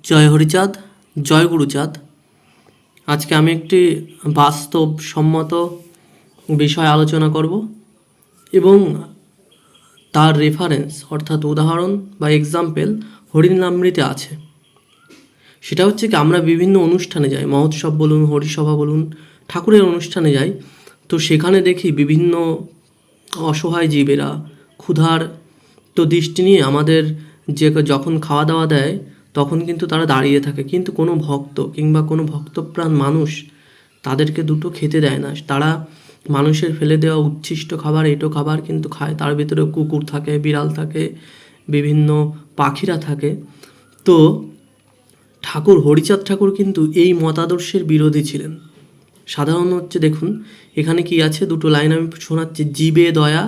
জয় হরিচাঁদ, জয় গুরুচাঁদ। আজকে আমি একটি বাস্তবসম্মত বিষয় আলোচনা করব এবং তার রেফারেন্স অর্থাৎ উদাহরণ বা এক্সাম্পল হরিনামৃতে আছে। সেটা হচ্ছে কি, আমরা বিভিন্ন অনুষ্ঠানে যাই, মহোৎসব বলুন, হরিসভা বলুন, ঠাকুরের অনুষ্ঠানে যাই, তো সেখানে দেখি বিভিন্ন অসহায় জীবেরা ক্ষুধার তো দৃষ্টি নিয়ে আমাদের যখন খাওয়া দাওয়া দেয় তখন কিন্তু তারা দাঁড়িয়ে থাকে, কিন্তু কোনো ভক্ত কিংবা কোনো ভক্তপ্রাণ মানুষ তাদেরকে দুটো খেতে দেয় না। তারা মানুষের ফেলে দেওয়া উচ্ছিষ্ট খাবার, এঁটো খাবার কিন্তু খায়। তার ভিতরে কুকুর থাকে, বিড়াল থাকে, বিভিন্ন পাখিরা থাকে। তো ঠাকুর হরিচাঁদ ঠাকুর কিন্তু এই মতাদর্শের বিরোধী ছিলেন। সাধারণ হচ্ছে, দেখুন এখানে কি আছে, দুটো লাইন আমি শোনাচ্ছি। জীবে দয়া,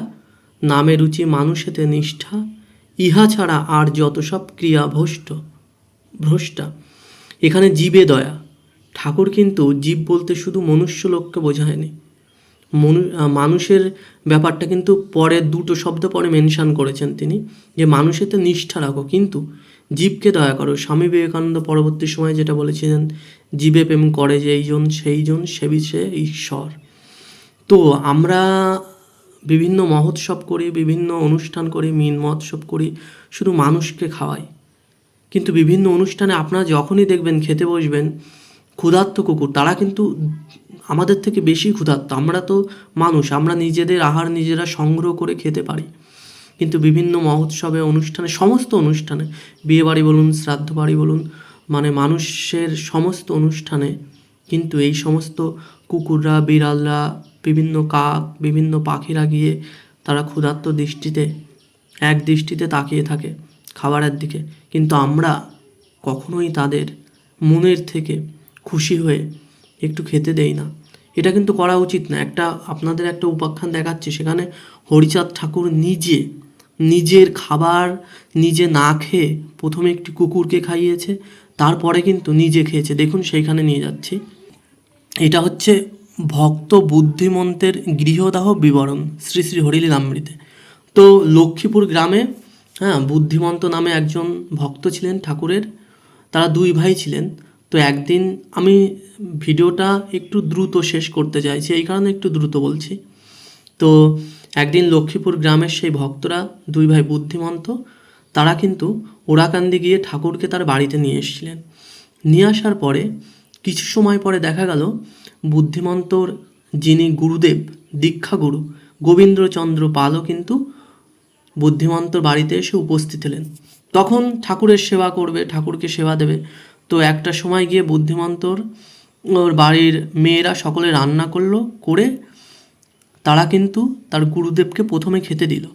নামে রুচি, মানুষেতে নিষ্ঠা, ইহা ছাড়া আর যত সব ক্রিয়া ভ্রষ্টা। এখানে জীবে দয়া, ঠাকুর কিন্তু জীব বলতে শুধু মনুষ্য লোককে বোঝায়নি। মানুষের ব্যাপারটা কিন্তু পরে দুটো শব্দ পরে মেনশান করেছেন তিনি, যে মানুষেতে নিষ্ঠা রাখো কিন্তু জীবকে দয়া করো। স্বামী বিবেকানন্দ পরবর্তী সময়ে যেটা বলেছিলেন, জীবে প্রেম করে যেইজন সেইজন সেবিছে ঈশ্বর। তো আমরা বিভিন্ন মহোৎসব করি, বিভিন্ন অনুষ্ঠান করি, মিন মহোৎসব করি, শুধু মানুষকে খাওয়াই। কিন্তু বিভিন্ন অনুষ্ঠানে আপনারা যখনই দেখবেন খেতে বসবেন, ক্ষুধার্ত কুকুর তারা কিন্তু আমাদের থেকে বেশি ক্ষুধার্ত। আমরা তো মানুষ, আমরা নিজেদের আহার নিজেরা সংগ্রহ করে খেতে পারি, কিন্তু বিভিন্ন মহোৎসবে, অনুষ্ঠানে, সমস্ত অনুষ্ঠানে, বিয়েবাড়ি বলুন, শ্রাদ্ধ বাড়ি বলুন, মানে মানুষের সমস্ত অনুষ্ঠানে কিন্তু এই সমস্ত কুকুররা, বিড়ালরা, বিভিন্ন কাক, বিভিন্ন পাখিরা গিয়ে তারা ক্ষুধার্ত এক দৃষ্টিতে তাকিয়ে থাকে খাবারের দিকে, কিন্তু আমরা কখনোই তাদের মনের থেকে খুশি হয়ে একটু খেতে দেই না। এটা কিন্তু করা উচিত না। আপনাদের একটা উপাখ্যান দেখাচ্ছি, সেখানে হরিচাঁদ ঠাকুর নিজের খাবার নিজে না খেয়ে প্রথমে একটি কুকুরকে খাইয়েছে, তারপরে কিন্তু নিজে খেয়েছে। দেখুন সেইখানে নিয়ে যাচ্ছি। এটা হচ্ছে ভক্ত বুদ্ধিমন্তের গৃহদাহ বিবরণ, শ্রী শ্রী হরিলীলামৃতে। তো লক্ষ্মীপুর গ্রামে বুদ্ধিমন্ত নামে একজন ভক্ত ছিলেন ঠাকুরের। তারা দুই ভাই ছিলেন। তো একদিন, আমি ভিডিওটা একটু দ্রুত শেষ করতে চাইছি, এই কারণে একটু দ্রুত বলছি। তো একদিন লক্ষ্মীপুর গ্রামের সেই ভক্তরা, দুই ভাই বুদ্ধিমন্ত, তারা কিন্তু ওরাকান্দি গিয়ে ঠাকুরকে তার বাড়িতে নিয়ে এসেছিলেন। নিয়ে আসার পরে কিছু সময় পরে দেখা গেল বুদ্ধিমন্তর যিনি গুরুদেব, দীক্ষাগুরু গোবিন্দচন্দ্র পালও কিন্তু বুদ্ধিমন্তর বাড়িতে এসে উপস্থিত হলেন। তখন ঠাকুরের সেবা করবে, ঠাকুরকে সেবা দেবে। তো একটা সময় গিয়ে বুদ্ধিমন্তর ওর বাড়ির মেয়েরা সকলে রান্না করে তারা কিন্তু তার গুরুদেবকে প্রথমে খেতে দিল।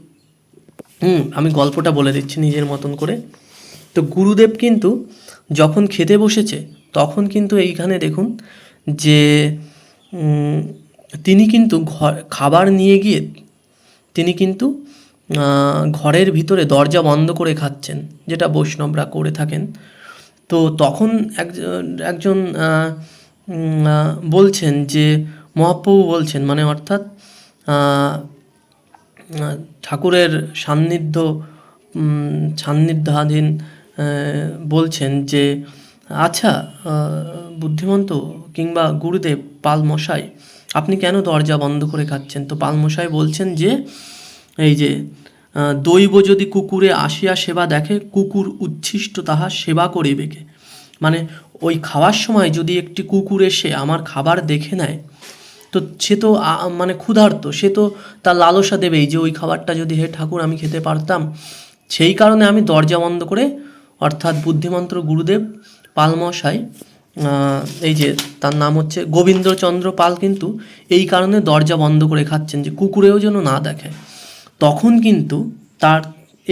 আমি গল্পটা বলে দিচ্ছি নিজের মতন করে। তো গুরুদেব কিন্তু যখন খেতে বসেছে, তখন কিন্তু এইখানে দেখুন যে তিনি কিন্তু খাবার নিয়ে গিয়ে তিনি কিন্তু ঘরের ভিতরে দরজা বন্ধ করে খাচ্ছেন, যেটা বৈষ্ণবরা করে থাকেন। তো তখন একজন বলছেন যে, মহাপ্রভু বলছেন, মানে অর্থাৎ ঠাকুরের সান্নিধ্যাধীন বলছেন যে, আচ্ছা বুদ্ধিমন্ত কিংবা গুরুদেব, পাল মশাই, আপনি কেন দরজা বন্ধ করে খাচ্ছেন? তো পাল মশাই বলছেন যে, এই যে দৈব যদি কুকুরে আসিয়া সেবা দেখে, কুকুর উচ্ছিষ্ট তাহা সেবা করিবেকে। মানে ওই খাওয়ার সময় যদি একটি কুকুর এসে আমার খাবার দেখে নেয়, তো সে তো মানে ক্ষুধার্ত, সে তো তার লালসা দেবেই যে ওই খাবারটা যদি হে ঠাকুর আমি খেতে পারতাম। সেই কারণে আমি দরজা বন্ধ করে, অর্থাৎ বুদ্ধিমন্ত গুরুদেব পালমশাই, এই যে তার নাম হচ্ছে গোবিন্দচন্দ্র পাল, কিন্তু এই কারণে দরজা বন্ধ করে খাচ্ছেন যে কুকুরেও যেন না দেখে। তখন কিন্তু তার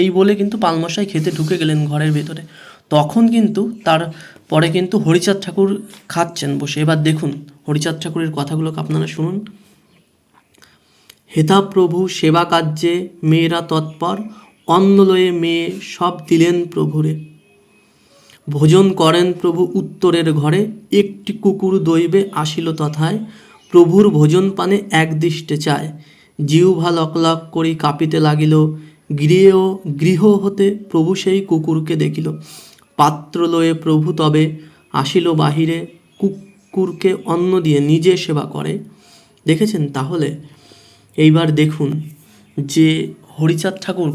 এই বলে কিন্তু পালমশাই খেতে ঢুকে গেলেন ঘরের ভেতরে। তখন কিন্তু তার পরে কিন্তু হরিচাঁদ ঠাকুর খাচ্ছেন বসে। এবার দেখুন হরিচাঁদ ঠাকুরের কথাগুলোকে আপনারা শুনুন। হেতা প্রভু সেবা কার্যে মেয়েরা তৎপর, অন্ন লয়ে মেয়ে সব দিলেন প্রভুরে। ভোজন করেন প্রভু উত্তরের ঘরে, একটি কুকুর দৈবে আসিল তথায়। প্রভুর ভোজন পানে এক দৃষ্টে চায়, জিহ্বা লক লক করি কাঁপিতে লাগিল। গৃহ হতে প্রভু সেই কুকুরকে দেখিল। পাত্র লয়ে প্রভু তবে আসিল বাহিরে, কুকুরকে অন্ন দিয়ে নিজে সেবা করে। দেখেছেন? তাহলে এইবার দেখুন যে হরিচাঁদ ঠাকুর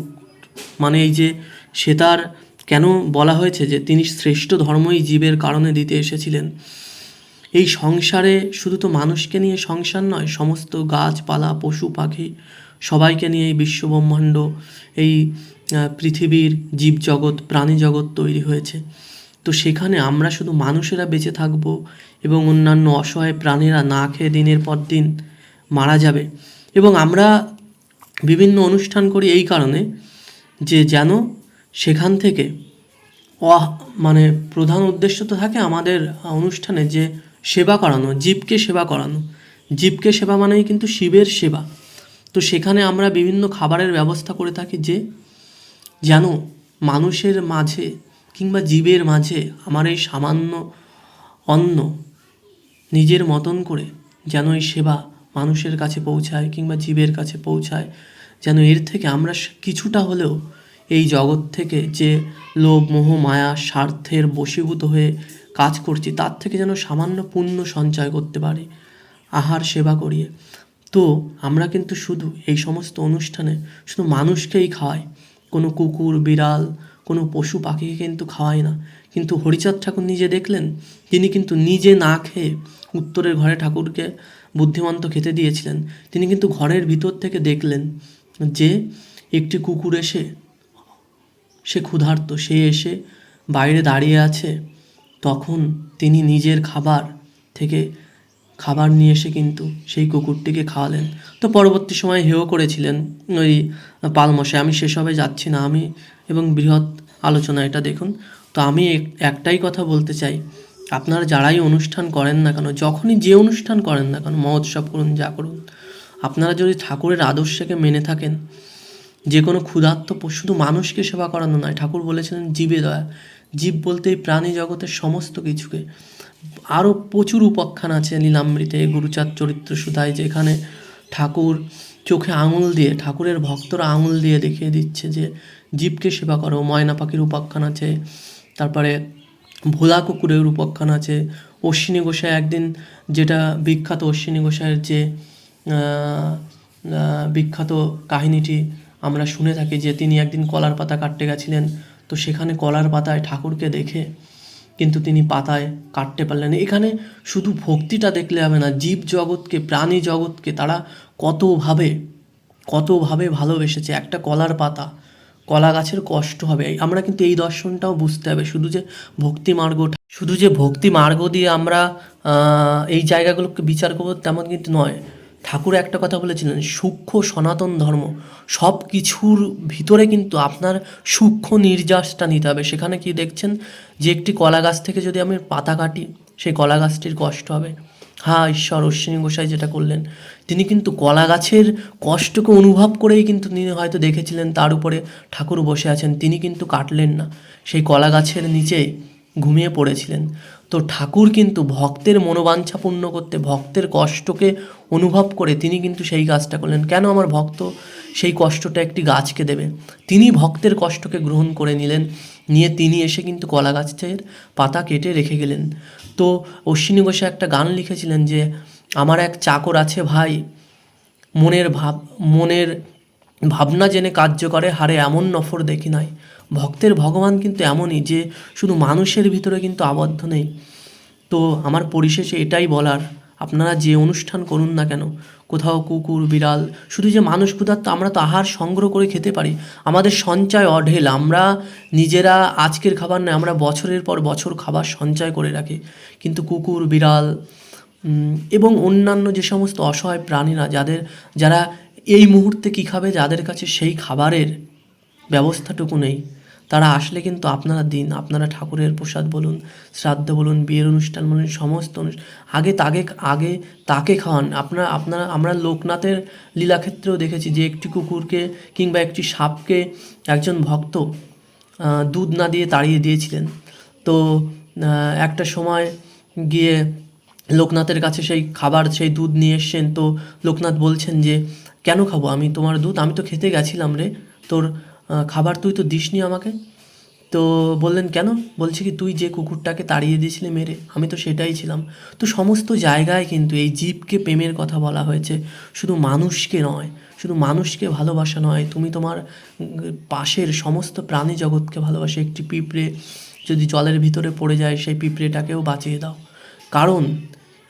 মানে এই যে সে তার কেন বলা হয়েছে যে তিনি শ্রেষ্ঠ ধর্মই জীবের কারণে দিতে এসেছিলেন। এই সংসারে শুধু তো মানুষকে নিয়ে সংসার নয়, সমস্ত গাছপালা পশু পাখি সবাইকে নিয়ে এই বিশ্বব্রহ্মাণ্ড, এই পৃথিবীর জীবজগৎ প্রাণী জগৎ তৈরি হয়েছে। তো সেখানে আমরা শুধু মানুষেরা বেঁচে থাকব এবং অন্যান্য অসহায় প্রাণীরা না খেয়ে দিনের পর দিন মারা যাবে। এবং আমরা বিভিন্ন অনুষ্ঠান করি এই কারণে যে যেন সেখান থেকে মানে প্রধান উদ্দেশ্য তো থাকে আমাদের অনুষ্ঠানে যে সেবা করানো, জীবকে সেবা করানো। জীবকে সেবা মানেই কিন্তু শিবের সেবা। তো সেখানে আমরা বিভিন্ন খাবারের ব্যবস্থা করে থাকি যে যেন মানুষের মাঝে কিংবা জীবের মাঝে আমার এই সামান্য অন্ন নিজের মতন করে যেন এই সেবা মানুষের কাছে পৌঁছায় কিংবা জীবের কাছে পৌঁছায়, যেন এর থেকে আমরা কিছুটা হলেও এই জগৎ থেকে যে লোভ মোহ মায়া স্বার্থের বশীভূত হয়ে কাজ করছি তার থেকে যেন সামান্য পুণ্য সঞ্চয় করতে পারি আহার সেবা করিয়ে। তো আমরা কিন্তু শুধু এই সমস্ত অনুষ্ঠানে শুধু মানুষকেই খাওয়াই, কোনো কুকুর বিড়াল কোনো পশু পাখিকে কিন্তু খাওয়াই না। কিন্তু হরিচাঁদ ঠাকুর নিজে দেখলেন, তিনি কিন্তু নিজে না খেয়ে উত্তরের ঘরে ঠাকুরকে বুদ্ধিমন্ত খেতে দিয়েছিলেন। তিনি কিন্তু ঘরের ভিতর থেকে দেখলেন যে একটি কুকুর এসে, সে ক্ষুধার্ত, সে এসে বাইরে দাঁড়িয়ে আছে। তখন তিনি নিজের খাবার থেকে খাবার নিয়ে এসে কিন্তু সেই কুকুরটিকে খাওয়ালেন। তো পরবর্তী সময় হেয় করেছিলেন ওই পালমশাই। আমি সেসবে যাচ্ছি না, আমি এবং বৃহৎ আলোচনা এটা দেখুন। তো আমি একটাই কথা বলতে চাই, আপনারা যারাই অনুষ্ঠান করেন না কেন, যখনই যে অনুষ্ঠান করেন না কেন, মহোৎসব করুন যা করুন, আপনারা যদি ঠাকুরের আদর্শকে মেনে থাকেন, যে কোনো ক্ষুধার্ত শুধু মানুষকে সেবা করানো নয়, ঠাকুর বলেছিলেন জীবে দয়া। জীব বলতে এই প্রাণী জগতের সমস্ত কিছুকে। আরও প্রচুর উপাখ্যান আছে লীলামৃতে, গুরুচাঁদ চরিত্র সুধায়, যেখানে ঠাকুর চোখে আঙুল দিয়ে, ঠাকুরের ভক্তরা আঙুল দিয়ে দেখিয়ে দিচ্ছে যে জীবকে সেবা করো। ময়না পাখির উপাখ্যান আছে, তারপরে ভোলা কুকুরের উপাখ্যান আছে। অশ্বিনী গোসাই একদিন, যেটা বিখ্যাত অশ্বিনী গোসাইয়ের যে বিখ্যাত কাহিনীটি আমরা শুনে থাকি, যে তিনি একদিন কলার পাতা কাটতে গেছিলেন। তো সেখানে কলার পাতায় ঠাকুরকে দেখে কিন্তু তিনি পাতায় কাটতে পারলেন। এখানে শুধু ভক্তিটা দেখলে হবে না, জীব জগৎকে প্রাণী জগৎকে তারা কতভাবে ভালোবেসেছে। একটা কলার পাতা, কলা গাছের কষ্ট হবে, আমরা কিন্তু এই দর্শনটাও বুঝতে হবে। শুধু যে ভক্তি মার্গ দিয়ে আমরা এই জায়গাগুলোকে বিচার করবো তেমন কিন্তু নয়। ঠাকুর একটা কথা বলেছিলেন, সূক্ষ্ম সনাতন ধর্ম, সব কিছুর ভিতরে কিন্তু আপনার সূক্ষ্ম নির্যাসটা নিতে হবে। সেখানে কি দেখছেন যে একটি কলা গাছ থেকে যদি আমি পাতা কাটি, সেই কলা গাছটির কষ্ট হবে। হ্যাঁ, ঈশ্বর অশ্বিনী গোসাই যেটা করলেন, তিনি কিন্তু কলা গাছের কষ্টকে অনুভব করেই কিন্তু তিনি হয়তো দেখেছিলেন তার উপরে ঠাকুর বসে আছেন, তিনি কিন্তু কাটলেন না, সেই কলা গাছের নিচে ঘুমিয়ে পড়েছিলেন। তো ঠাকুর কিন্তু ভক্তের মনোবাঞ্ছা পূর্ণ করতে, ভক্তের কষ্টকে অনুভব করে তিনি কিন্তু সেই কাজটা করলেন। কেন আমার ভক্ত সেই কষ্টটা একটি গাছকে দেবে? তিনি ভক্তের কষ্টকে গ্রহণ করে নিলেন, নিয়ে তিনি এসে কিন্তু কলা গাছের পাতা কেটে রেখে গেলেন। তো অশ্বিনী গোসাই একটা গান লিখেছিলেন যে আমার এক চাকর আছে ভাই, মনের ভাবনা জেনে কার্য করে, হারে এমন নফর দেখি নাই। ভক্তের ভগবান কিন্তু এমনই, যে শুধু মানুষের ভিতরে কিন্তু আবদ্ধ নেই। তো আমার পরিশেষে এটাই বলার, আপনারা যে অনুষ্ঠান করুন না কেন, কোথাও কুকুর বিড়াল, শুধু যে মানুষ ক্ষুধার্ত, আমরা তো আহার সংগ্রহ করে খেতে পারি, আমাদের সঞ্চয় অঢেল। আমরা নিজেরা আজকের খাবার নয়, আমরা বছরের পর বছর খাবার সঞ্চয় করে রাখি। কিন্তু কুকুর বিড়াল এবং অন্যান্য যে সমস্ত অসহায় প্রাণীরা, যারা এই মুহূর্তে কী খাবে, যাদের কাছে সেই খাবারের ব্যবস্থাটুকু নেই, তারা আসলে কিন্তু আপনারা ঠাকুরের প্রসাদ বলুন, শ্রাদ্ধ বলুন, বিয়ের অনুষ্ঠান বলুন, সমস্ত আগে তাকে খাওয়ান। আমরা লোকনাথের লীলাক্ষেত্রেও দেখেছি যে একটি কুকুরকে কিংবা একটি সাপকে একজন ভক্ত দুধ না দিয়ে তাড়িয়ে দিয়েছিলেন। তো একটা সময় গিয়ে লোকনাথের কাছে সেই খাবার, সেই দুধ নিয়ে এসছেন। তো লোকনাথ বলছেন যে কেন খাবো আমি তোমার দুধ, আমি তো খেতে গেছিলাম রে, তোর খাবার তুই তো দিসনি আমাকে। তো বললেন কেন? বলছে কি তুই যে কুকুরটাকে তাড়িয়ে দিয়েছিলি মেরে, আমি তো সেটাই ছিলাম। তো সমস্ত জায়গায় কিন্তু এই জীবকে প্রেমের কথা বলা হয়েছে, শুধু মানুষকে নয়, শুধু মানুষকে ভালোবাসা নয়, তুমি তোমার পাশের সমস্ত প্রাণী জগৎকে ভালোবাসে। একটি পিঁপড়ে যদি জলের ভিতরে পড়ে যায় সেই পিঁপড়েটাকেও বাঁচিয়ে দাও, কারণ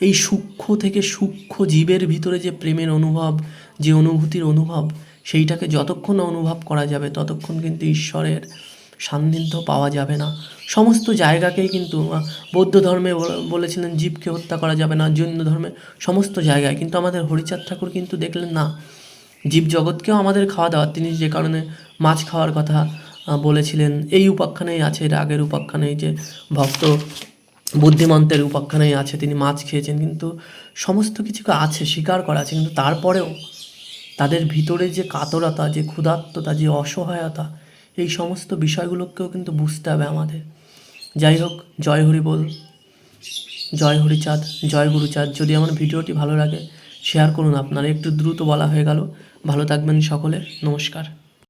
এই সূক্ষ্ম থেকে সূক্ষ্ম জীবের ভিতরে যে প্রেমের অনুভব, যে অনুভূতির অনুভব, সেইটাকে যতক্ষণ না অনুভব করা যাবে ততক্ষণ কিন্তু ঈশ্বরের সান্নিধ্য পাওয়া যাবে না। সমস্ত জায়গাকেই কিন্তু বৌদ্ধ ধর্মে বলেছিলেন জীবকে হত্যা করা যাবে না, জৈন ধর্মে সমস্ত জায়গায়, কিন্তু আমাদের হরিচাঁদ ঠাকুর কিন্তু দেখলেন না, জীব জগৎকেও আমাদের খাওয়া দাওয়া। তিনি যে কারণে মাছ খাওয়ার কথা বলেছিলেন, এই উপাখ্যানেই আছে, এর আগের উপাখ্যানেই যে ভক্ত বুদ্ধিমন্তের উপাখ্যানেই আছে তিনি মাছ খেয়েছেন, কিন্তু সমস্ত কিছুকে আছে, স্বীকার করা আছে, কিন্তু তারপরেও তাদের ভিতরে যে কাতরতা, যে ক্ষুধার্ততা, যে অসহায়তা, এই সমস্ত বিষয়গুলোকেও কিন্তু বুঝতে হবে আমাদের। যাই হোক, জয় হরি বল, জয় হরিচাঁদ, জয় গুরুচাঁদ। যদি আমার ভিডিওটি ভালো লাগে শেয়ার করুন আপনারা। একটু দ্রুত বলা হয়ে গেল। ভালো থাকবেন সকলে, নমস্কার।